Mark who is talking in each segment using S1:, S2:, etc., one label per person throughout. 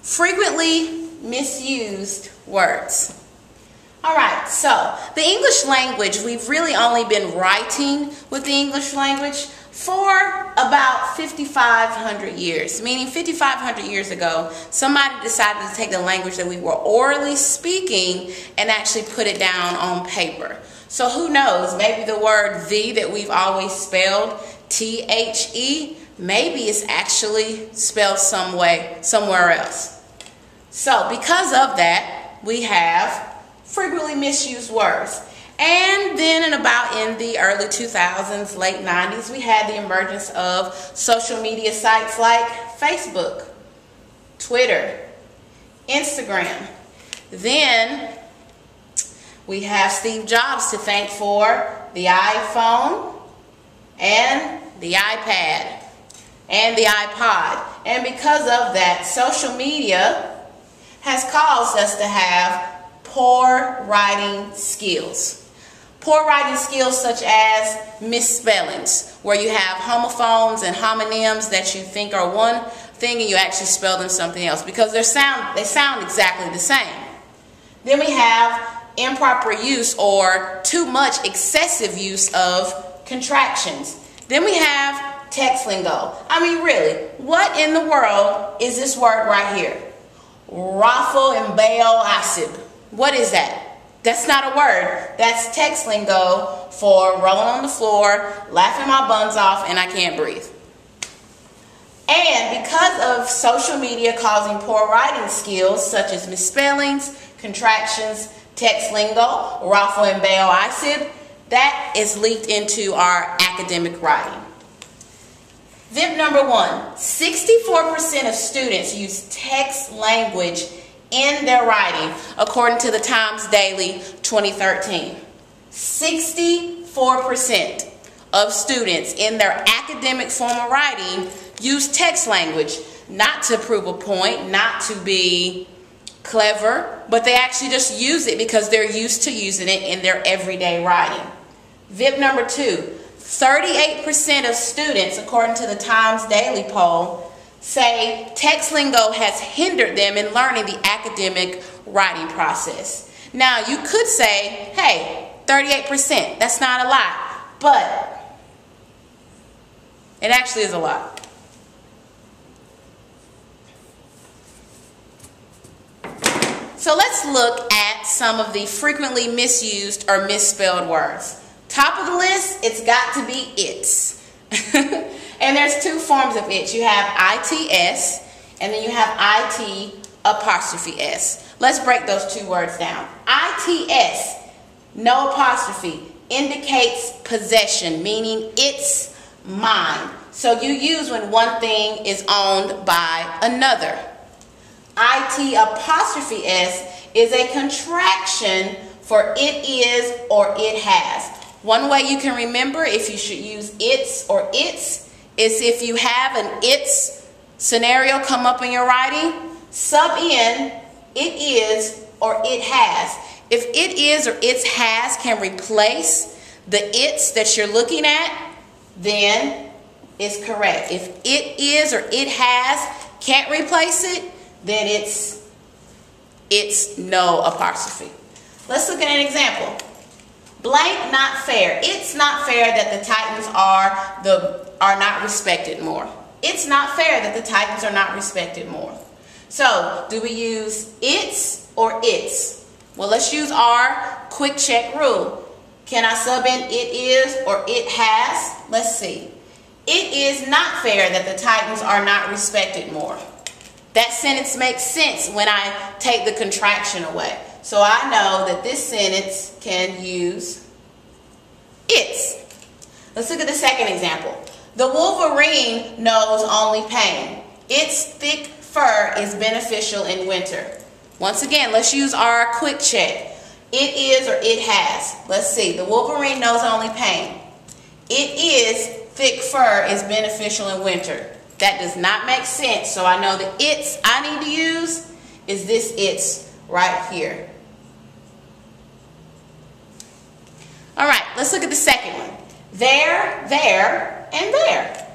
S1: Frequently misused words. All right, so the English language, we've really only been writing with the English language for about 5,500 years, meaning 5,500 years ago, somebody decided to take the language that we were orally speaking and actually put it down on paper. So who knows, maybe the word "the" that we've always spelled, T-H-E, maybe it's actually spelled somewhere else. So because of that, we have frequently misused words. And then in the early 2000s, late 90s, we had the emergence of social media sites like Facebook, Twitter, Instagram. Then we have Steve Jobs to thank for the iPhone and the iPad and the iPod. And because of that, social media has caused us to have poor writing skills. Poor writing skills such as misspellings, where you have homophones and homonyms that you think are one thing and you actually spell them something else because they sound exactly the same. Then we have improper use or too much excessive use of contractions. Then we have text lingo. I mean, really, what in the world is this word right here? Raffle and bail asib. What is that? That's not a word. That's text lingo for rolling on the floor, laughing my buns off, and I can't breathe. And because of social media causing poor writing skills such as misspellings, contractions, text lingo, raffle and bail asib, that is leaked into our academic writing. VIP number 1, 64% of students use text language in their writing, according to the Times Daily 2013. 64% of students in their academic form of writing use text language, not to prove a point, not to be clever, but they actually just use it because they're used to using it in their everyday writing. VIP number 2, 38% of students, according to the Times Daily poll, say text lingo has hindered them in learning the academic writing process. Now, you could say, hey, 38%, that's not a lot, but it actually is a lot. So let's look at some of the frequently misused or misspelled words. Top of the list, it's got to be its. And there's two forms of it. You have ITS and then you have IT''s. Let's break those two words down. ITS, no apostrophe, indicates possession, meaning it's mine. So you use when one thing is owned by another. IT''s is a contraction for it is or it has. One way you can remember if you should use its or its is if you have an its scenario come up in your writing, sub in it is or it has. If it is or it has can replace the its that you're looking at, then it's correct. If it is or it has can't replace it, then it's no apostrophe. Let's look at an example. Blank, not fair. It's not fair that the Titans are not respected more. It's not fair that the Titans are not respected more. So, do we use its or its? Well, let's use our quick check rule. Can I sub in it is or it has? Let's see. It is not fair that the Titans are not respected more. That sentence makes sense when I take the contraction away. So I know that this sentence can use its. Let's look at the second example. The wolverine knows only pain. Its thick fur is beneficial in winter. Once again, let's use our quick check. It is or it has. Let's see. The wolverine knows only pain. It is thick fur is beneficial in winter. That does not make sense. So I know the its I need to use is this its right here. All right, let's look at the second one. There, and there.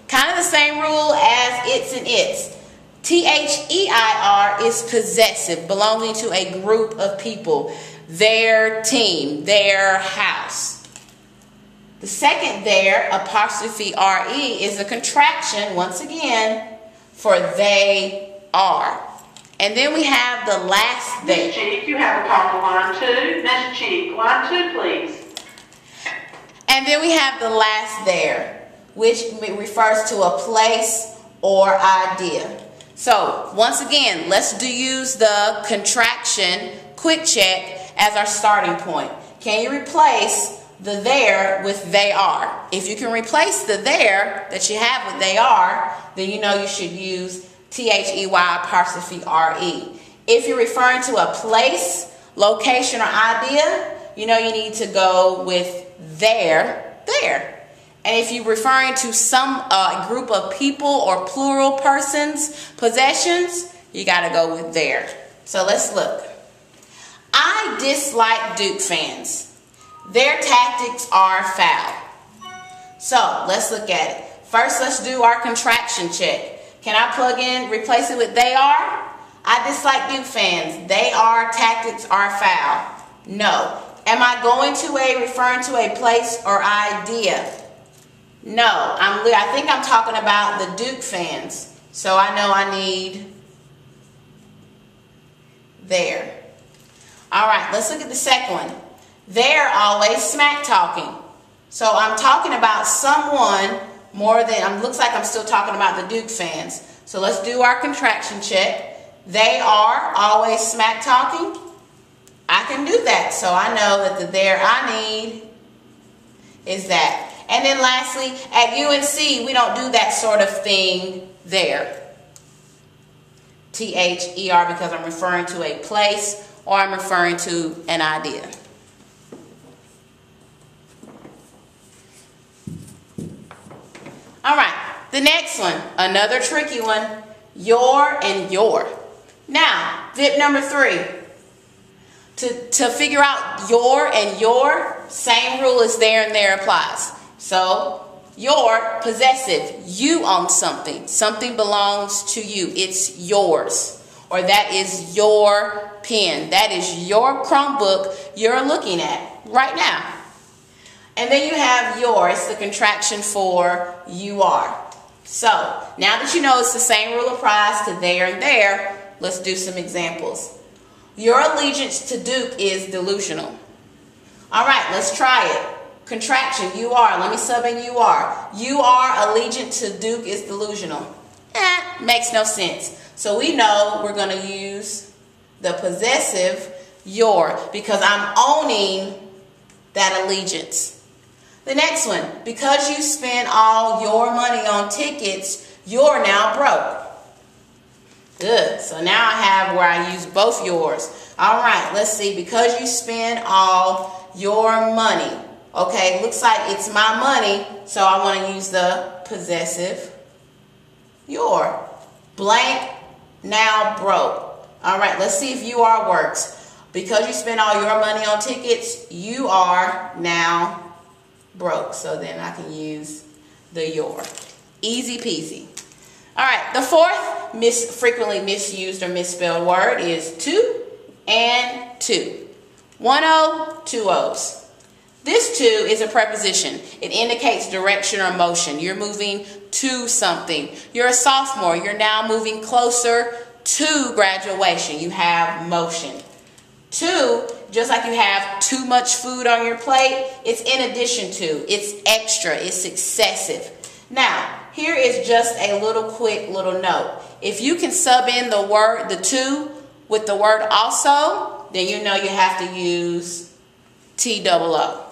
S1: Kind of the same rule as its and its. T-H-E-I-R is possessive, belonging to a group of people, their team, their house. The second there, apostrophe R-E, is a contraction, once again, for they are. And then we have the last there.
S2: Miss Cheek, you have a call on line 2. Miss Cheek, line 2, please.
S1: And then we have the last there, which refers to a place or idea. So, once again, let's use the contraction quick check as our starting point. Can you replace the there with they are? If you can replace the there that you have with they are, then you know you should use T-H-E-Y apostrophe R-E. If you're referring to a place, location, or idea, you know you need to go with there. And if you're referring to some group of people or plural persons, possessions, you got to go with there. So let's look. I dislike Duke fans. Their tactics are foul. So let's look at it. First, let's do our contraction check. Can I plug in, replace it with they are? I dislike Duke fans. They are tactics are foul. No. Am I going to referring to a place or idea? No. I think I'm talking about the Duke fans. So I know I need there. All right, let's look at the second one. They're always smack talking. So I'm talking about someone more than, looks like I'm still talking about the Duke fans. So let's do our contraction check. They are always smack talking. I can do that. So I know that the there I need is that. And then lastly, at UNC, we don't do that sort of thing there. T-H-E-R, because I'm referring to a place or I'm referring to an idea. All right, the next one, another tricky one, your and your. Now, tip number 3. To figure out your and your, same rule as there and there applies. So, your, possessive, you own something. Something belongs to you. It's yours. Or that is your pen. That is your Chromebook you're looking at right now. And then you have your. It's the contraction for you are. So, now that you know it's the same rule applies to there and there, let's do some examples. Your allegiance to Duke is delusional. All right, let's try it. Contraction, you are. Let me sub in you are. You are allegiant to Duke is delusional. Makes no sense. So we know we're going to use the possessive your because I'm owning that allegiance. The next one, because you spend all your money on tickets, you're now broke. Good. So now I have where I use both yours. All right, let's see. Because you spend all your money. Okay, looks like it's my money, so I want to use the possessive your. Blank, now broke. All right, let's see if you are works. Because you spend all your money on tickets, you are now broke. So then I can use the your. Easy peasy. All right, the fourth frequently misused or misspelled word is to and two. 1 O, 2 O's. This to is a preposition. It indicates direction or motion. You're moving to something. You're a sophomore. You're now moving closer to graduation. You have motion. To, just like you have too much food on your plate, it's in addition to. It's extra. It's excessive. Now, here is just a quick little note. If you can sub in the word, the to, with the word also, then you know you have to use T-double-O.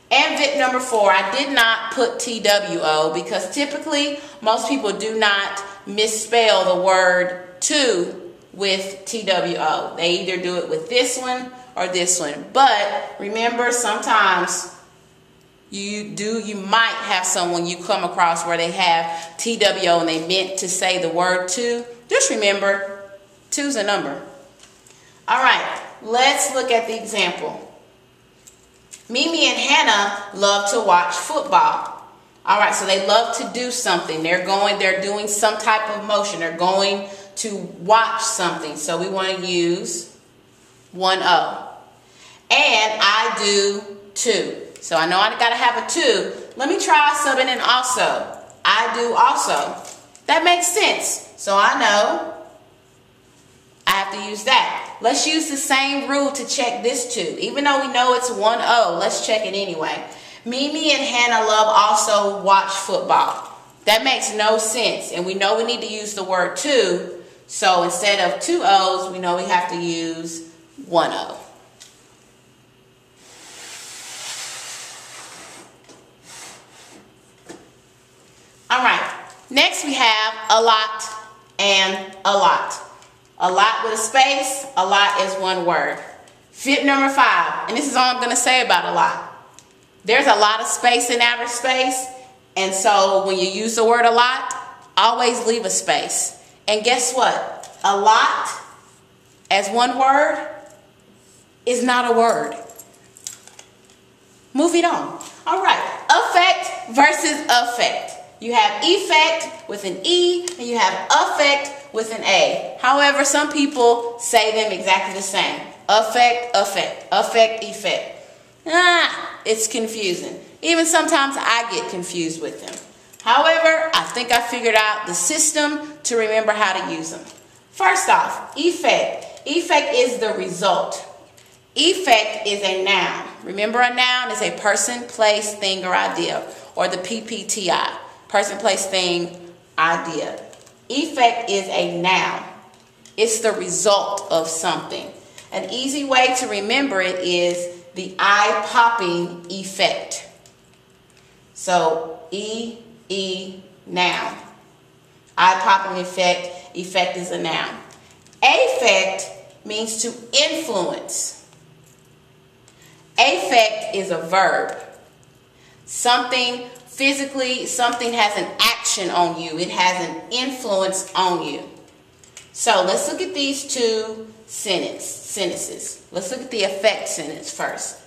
S1: And tip number 4, I did not put T-W-O because typically most people do not misspell the word to with T-W-O. They either do it with this one or this one. But remember, sometimes you might have someone you come across where they have T-W-O and they meant to say the word to. Just remember, two's a number. All right, let's look at the example. Mimi and Hannah love to watch football. All right, so they love to do something. They're doing some type of motion. They're going to watch something. So we want to use 1-0. And I do too. So I know I got to have a too. Let me try subbing in also. I do also. That makes sense. So I know I have to use that. Let's use the same rule to check this too. Even though we know it's 1-0, let's check it anyway. Mimi and Hannah love also watch football. That makes no sense. And we know we need to use the word to. So instead of 2 O's, we know we have to use 1-0. All right. Next we have a lot and a lot. A lot with a space. A lot is one word. Fit number 5. And this is all I'm going to say about a lot. There's a lot of space in outer space, and so when you use the word a lot, always leave a space. And guess what? A lot as one word is not a word. Moving on. All right. Affect versus effect. You have effect with an E, and you have affect with an A. However, some people say them exactly the same. Affect, effect, affect, effect. It's confusing. Even sometimes I get confused with them. However, I think I figured out the system to remember how to use them. First off, effect. Effect is the result. Effect is a noun. Remember, a noun is a person, place, thing, or idea, or the PPTI. Person, place, thing, idea. Effect is a noun. It's the result of something. An easy way to remember it is the eye-popping effect. So, noun. Eye-popping effect. Effect is a noun. Affect means to influence. Affect is a verb. Something physically, something has an action on you. It has an influence on you. So, let's look at these two sentences. Let's look at the affect sentence first.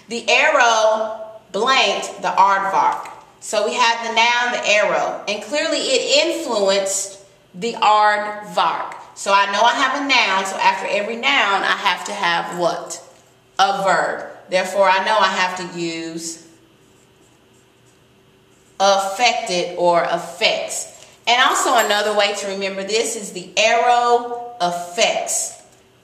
S1: The arrow blanked the aardvark. So we have the noun, the arrow, and clearly it influenced the aardvark. So I know I have a noun, so after every noun I have to have what? A verb. Therefore I know I have to use affected or affects. And also another way to remember this is the arrow affects.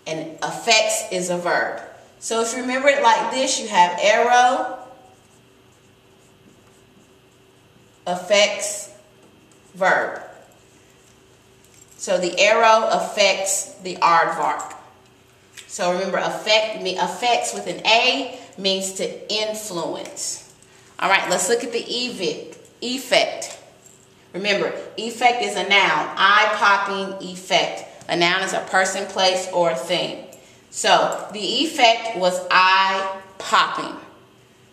S1: And affects is a verb. So if you remember it like this, you have arrow, affects, verb. So the arrow affects the aardvark. So remember, affects with an A means to influence. All right, let's look at the effect. Remember, effect is a noun. Eye-popping effect. A noun is a person, place, or thing. So the effect was eye-popping.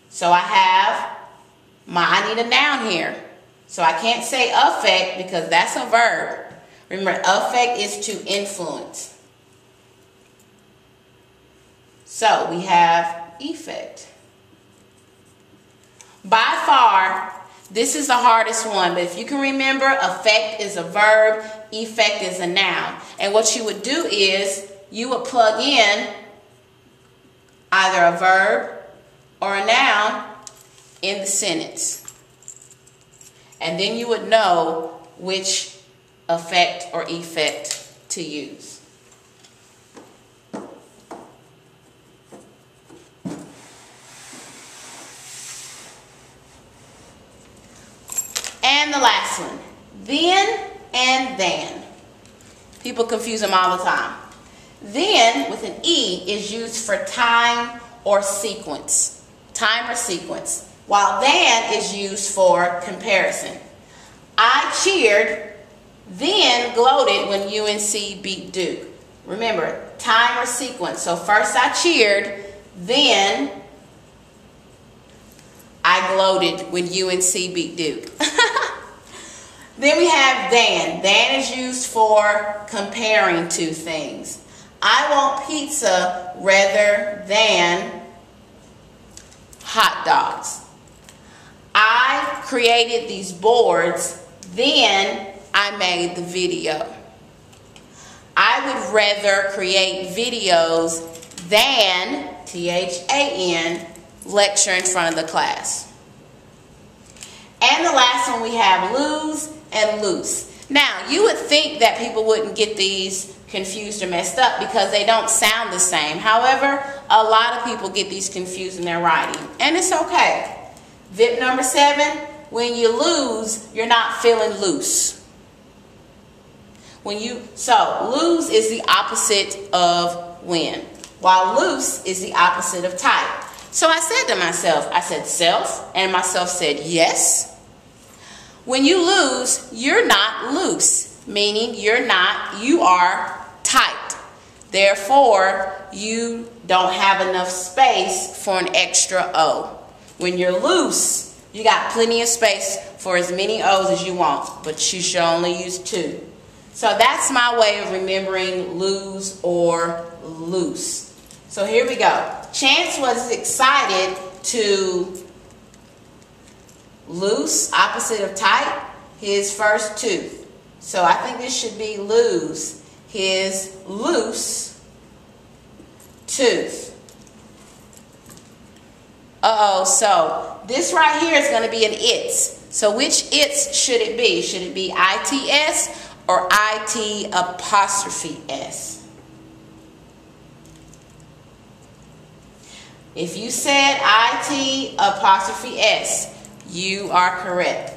S1: So I need a noun here. So I can't say affect because that's a verb. Remember, affect is to influence. So we have effect. By far, this is the hardest one, but if you can remember, affect is a verb, effect is a noun. And what you would do is you would plug in either a verb or a noun in the sentence. And then you would know which affect or effect to use. And the last one, then and than. People confuse them all the time. Then, with an E, is used for time or sequence. Time or sequence. While than is used for comparison. I cheered, then gloated when UNC beat Duke. Remember, time or sequence. So first I cheered, then I gloated when UNC beat Duke. Then we have than. Than is used for comparing two things. I want pizza rather than hot dogs. I created these boards, then I made the video. I would rather create videos than, THAN, lecture in front of the class. And the last one we have lose and loose. Now, you would think that people wouldn't get these confused or messed up because they don't sound the same. However, a lot of people get these confused in their writing, and it's okay. VIP number 7, when you lose, you're not feeling loose. So lose is the opposite of win, while loose is the opposite of tight. So I said to myself, I said self, and myself said yes. When you lose, you're not loose, meaning you are tight. Therefore, you don't have enough space for an extra O. When you're loose, you got plenty of space for as many O's as you want, but you should only use 2. So that's my way of remembering lose or loose. So here we go. Chance was excited to loose, opposite of tight, his first tooth. So I think this should be lose, his loose tooth. So this right here is going to be an its. So which its should it be? Should it be ITS or IT apostrophe S? If you said IT apostrophe S, you are correct.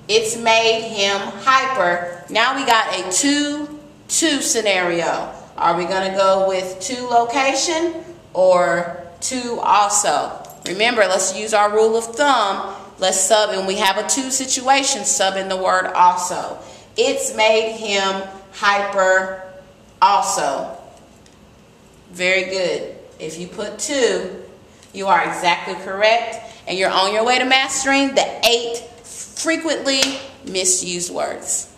S1: It's made him hyper. Now we got a 2-2 scenario. Are we going to go with 2 location or 2 also? Remember, let's use our rule of thumb. Let's sub, and we have a 2 situation, sub in the word also. It's made him hyper also. Very good. If you put 2, you are exactly correct. And you're on your way to mastering the 8 frequently misused words.